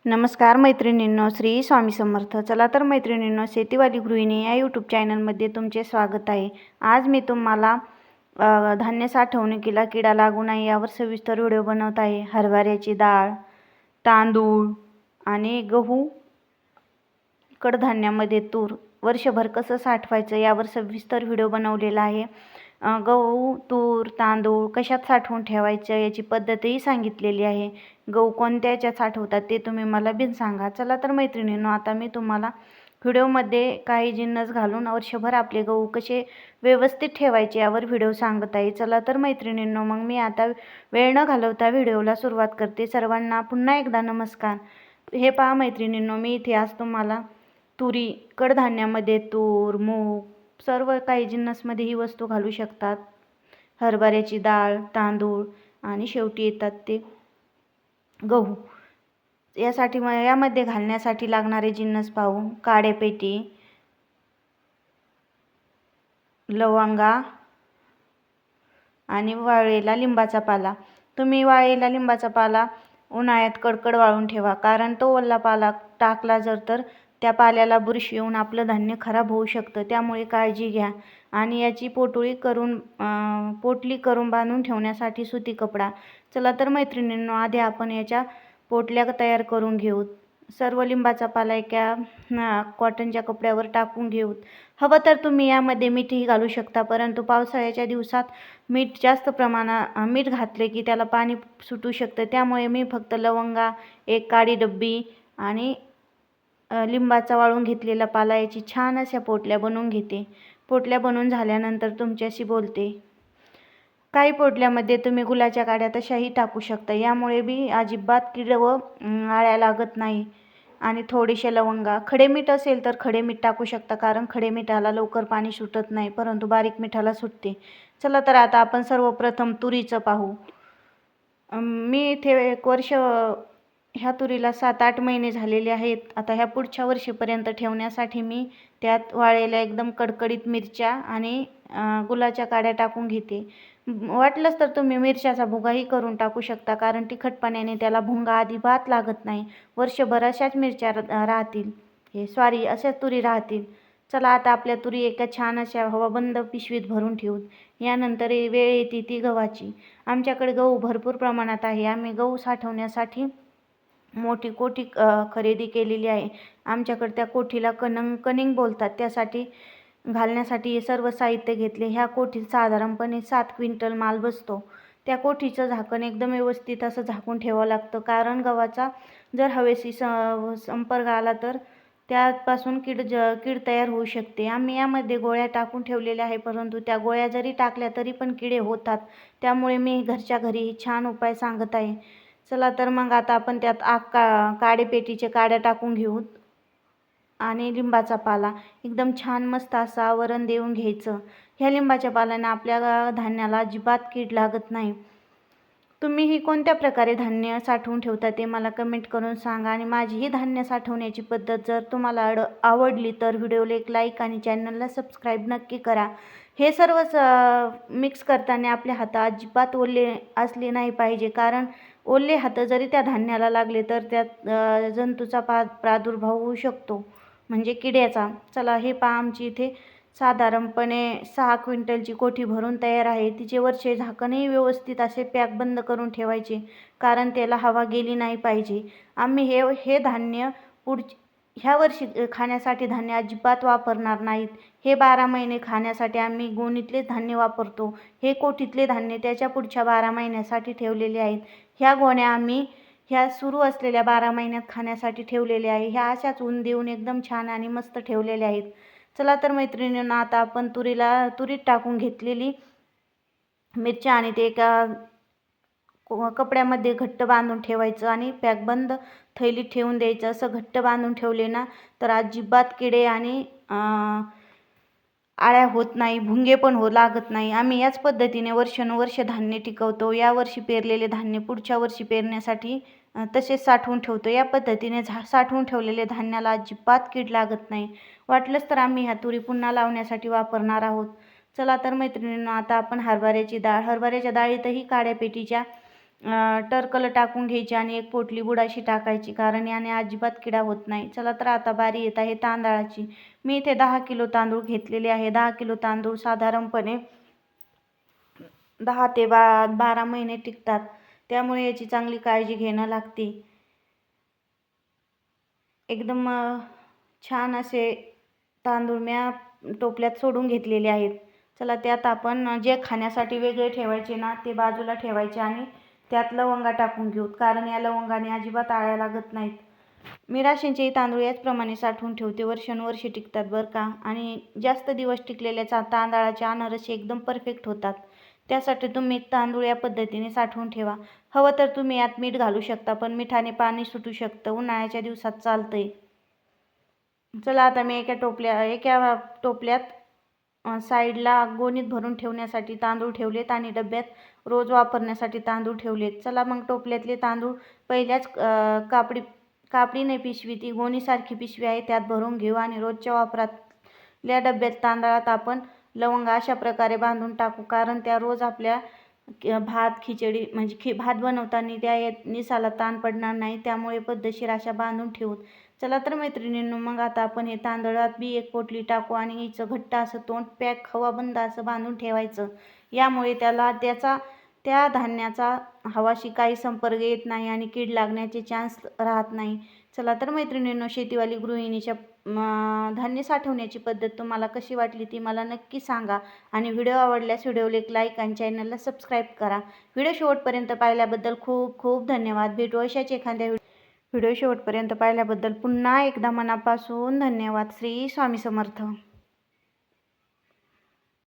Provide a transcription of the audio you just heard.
नमस्कार मैत्रिणींनो, श्री स्वामी समर्थ. चला तर मैत्रिणींनो, शेतीवाली गृहिणी या यूट्यूब चॅनलमध्ये तुमचे स्वागत आहे. आज मी तुम्हाला धान्य साठवणुकीला किडा लागू नये यावर सविस्तर व्हिडिओ बनवत आहे. हरभऱ्याची डाळ, तांदूळ आणि गहू, कडधान्यामध्ये तूर वर्षभर कसं साठवायचं यावर सविस्तर व्हिडिओ बनवलेला आहे. गहू, तूर, तांदूळ कशात साठवून ठेवायचं याची पद्धतही सांगितलेली आहे. गहू कोणत्या याच्यात साठवतात ते तुम्ही मला बिन सांगा. चला तर मैत्रिणींनो, आता मी तुम्हाला व्हिडिओमध्ये काही जिन्नस घालून वर्षभर आपले गहू कसे व्यवस्थित ठेवायचे यावर व्हिडिओ सांगत आहे. चला तर मैत्रिणींनो, मग मी आता वेळ न घालवता व्हिडिओला सुरुवात करते. सर्वांना पुन्हा एकदा नमस्कार. हे पहा मैत्रिणींनो, मी इथे आज तुम्हाला तुरी, कडधान्यामध्ये तूर, मूग, सर्व काही जिन्नसमध्ये ही वस्तू घालू शकतात. हरभऱ्याची डाळ, तांदूळ आणि शेवटी येतात ते गहू. यासाठी यामध्ये घालण्यासाठी लागणारे जिन्नस पाहू. काडेपेटी, लवंगा आणि वाळलेला लिंबाचा पाला. तुम्ही वाळलेला लिंबाचा पाला उन्हाळ्यात कडकड वाळून ठेवा, कारण तो ओला पाला टाकला जर तर त्या पाल्याला बुरशी येऊन आपलं धान्य खराब होऊ शकतं. त्यामुळे काळजी घ्या. आणि याची पोटली करून बांधून ठेवण्यासाठी सुती कपडा. चला तर मैत्रिणींनो, आधी आपण याच्या पोटल्या तयार करून घेऊ. सर्व लिंबाचा पाला एका कॉटनच्या कपड्यावर टाकून घेऊ. हवं तर तुम्ही यामध्ये मीठही घालू शकता, परंतु पावसाळ्याच्या दिवसात मीठ जास्त मीठ घातले की त्याला पाणी सुटू शकतं. त्यामुळे मी फक्त लवंगा, एक काळी डब्बी आणि लिंबाचा वाळून घेतलेला पाला याची छान अशा पोटल्या बनवून घेते. पोटल्या बनवून झाल्यानंतर तुमच्याशी बोलते. काही पोटल्यामध्ये तुम्ही गुलाच्या काड्या तशाही टाकू शकता. यामुळे बी अजिबात कीड व आळ्या लागत नाही. आणि थोडेसे लवंगा, खडे मीठ असेल तर खडे मीठ टाकू शकता, कारण खडे मिठाला लवकर पाणी सुटत नाही, परंतु बारीक मिठाला सुटते. चला तर आता आपण सर्वप्रथम तुरीचं पाहू. मी इथे एक वर्ष ह्या तुरीला 7-8 महिने झालेले आहेत. आता ह्या पुढच्या वर्षीपर्यंत ठेवण्यासाठी मी त्यात वाळलेल्या एकदम कडकडीत मिरच्या आणि गुलाच्या काड्या टाकून घेते. वाटलंच तर तुम्ही मिरच्याचा भुगाही करून टाकू शकता, कारण तिखटपणाने त्याला भुंगा अजिबात लागत नाही. वर्षभर अशाच मिरच्या राहतील, अशाच तुरी राहतील. चला आता आपल्या तुरी एका छान अशा हवाबंद पिशवीत भरून ठेवूत. यानंतर वेळ येते ती गव्हाची. आमच्याकडे गहू भरपूर प्रमाणात आहे. आम्ही गहू साठवण्यासाठी मोठी कोठी खरेदी केलेली आहे. आमच्याकडे त्या कोठीला कणिंग बोलतात. त्यासाठी घालण्यासाठी हे सर्व साहित्य घेतले. ह्या कोठीत साधारणपणे 7 क्विंटल माल बसतो. त्या कोठीचं झाकण एकदम व्यवस्थित असं झाकून ठेवावं लागतं, कारण गव्हाचा जर हवेशी संपर्क आला तर त्यापासून कीड तयार होऊ शकते. आम्ही यामध्ये गोळ्या टाकून ठेवलेल्या आहे, परंतु त्या गोळ्या जरी टाकल्या तरी पण किडे होतात. त्यामुळे मी घरच्या घरी छान उपाय सांगत आहे. चला तर मग आता आपण त्यात काडेपेटीचे काड्या टाकून घेऊ आणि लिंबाचा पाला एकदम छान मस्त असा आवरण देऊन घ्यायचं. ह्या लिंबाच्या पाल्याने आपल्या धान्याला अजिबात कीड लागत नाही. तुम्हीही कोणत्या प्रकारे धान्य साठवून ठेवता ते मला कमेंट करून सांगा. आणि माझी ही धान्य साठवण्याची पद्धत जर तुम्हाला आवडली तर व्हिडिओला एक लाईक आणि चॅनलला सबस्क्राईब नक्की करा. हे सर्व मिक्स करताना आपले हात अजिबात ओले असले नाही पाहिजे, कारण ओले हात जरी त्या धान्याला लागले तर त्यात जंतूचा प्रादुर्भाव होऊ शकतो, म्हणजे किड्याचा. चला हे पहा, आमची इथे साधारणपणे 6 क्विंटलची कोठी भरून तयार आहे. तिचे वरचे झाकणही व्यवस्थित असे पॅक बंद करून ठेवायचे, कारण त्याला हवा गेली नाही पाहिजे. आम्ही हे धान्य ह्या वर्षी खाण्यासाठी धान्य अजिबात वापरणार नाहीत. हे 12 महिने खाण्यासाठी आम्ही गोणीतलेच धान्य वापरतो. हे कोठीतले धान्य त्याच्या पुढच्या 12 महिन्यासाठी ठेवलेले आहेत. ह्या गोण्या आम्ही ह्या सुरू असलेल्या 12 महिन्यात खाण्यासाठी ठेवलेल्या आहे. ह्या अशाच ऊन देऊन एकदम छान आणि मस्त ठेवलेल्या आहेत. चला तर मैत्रिणींनो, आता आपण तुरीत टाकून घेतलेली मिरच्या आणि ते एका कपड्यामध्ये घट्ट बांधून ठेवायचं आणि पॅकबंद थैलीत ठेवून द्यायचं. असं घट्ट बांधून ठेवले ना तर अजिबात किडे आणि आळ्या होत नाही, भुंगे पण लागत नाही. आम्ही याच पद्धतीने वर्षानुवर्ष धान्य टिकवतो. यावर्षी पेरलेले धान्य पुढच्या वर्षी पेरण्यासाठी तसेच साठवून ठेवतो. या पद्धतीने साठवून ठेवलेले धान्याला अजिबात कीड लागत नाही. वाटलंच तर आम्ही ह्या तुरी पुन्हा लावण्यासाठी वापरणार आहोत. चला तर मैत्रिणींनो, आता आपण हरभऱ्याची डाळ. हरभऱ्याच्या डाळीतही काड्यापेटीच्या टरकलं टाकून घ्यायची आणि एक पोटली बुडाशी टाकायची, कारण याने अजिबात किडा होत नाही. चला तर आता बारी येत आहे तांदळाची. मी इथे 10 किलो तांदूळ घेतलेले आहे. 10 किलो तांदूळ साधारणपणे 10 ते 12 महिने टिकतात, त्यामुळे याची चांगली काळजी घेणं लागते. एकदम छान असे तांदूळ म्या टोपल्यात सोडून घेतलेले आहेत. चला त्यात आपण जे खाण्यासाठी वेगळे ठेवायचे ना ते बाजूला ठेवायचे आणि त्यात लवंगा टाकून घेऊ, कारण या लवंगाने अजिबात आळ्या लागत नाहीत. मी राशनचेही तांदूळ याचप्रमाणे साठवून ठेवते, वर्षानुवर्षे टिकतात बरं का. आणि जास्त दिवस टिकलेल्या तांदळाचे अनारसे एकदम परफेक्ट होतात. त्यासाठी तुम्ही तांदूळ या पद्धतीने साठवून ठेवा. हवं तर तुम्ही यात मीठ घालू शकता, पण मिठाने पाणी सुटू शकतं, उन्हाळ्याच्या दिवसात चालतंय. चला आता मी एका टोपल्यात साईडला गोणीत भरून ठेवण्यासाठी तांदूळ ठेवलेत आणि डब्यात रोज वापरण्यासाठी तांदूळ ठेवलेत. चला मग टोपल्यातले तांदूळ पहिल्याच कापडी नाही पिशवी, ती गोणीसारखी पिशवी आहे, त्यात भरून घेऊ आणि रोजच्या वापरातल्या डब्यात तांदळात आपण लवंगा अशा प्रकारे बांधून टाकू, कारण त्या रोज आपल्या भात खिचडी म्हणजे भात बनवताना त्या निसाला ताण पडणार नाही, त्यामुळे पद्धतशीर अशा बांधून ठेवू. चला तर मैत्रिणींनो, मग आता आपण हे तांदळात बी एक पोटली टाकू आणि हिचं घट्ट असं तोंड पॅक हवाबंद असं बांधून ठेवायचं. यामुळे त्या धान्याचा हवाशी काही संपर्क येत नाही आणि कीड लागण्याचे चान्स राहत नाही. चला तर मैत्रिणींनो, शेतीवाली गृहिणीच्या धान्य साठवण्याची पद्धत तुम्हाला कशी वाटली ती मला नक्की सांगा आणि व्हिडिओ आवडल्यास व्हिडिओला एक लाईक आणि चॅनलला सबस्क्राईब करा. व्हिडिओ शेवटपर्यंत पाहिल्याबद्दल खूप खूप धन्यवाद. भेटू अशाच एखाद्या व्हिडिओ शेवटपर्यंत पाहिल्याबद्दल पुन्हा एकदा मनापासून धन्यवाद. श्री स्वामी समर्थ.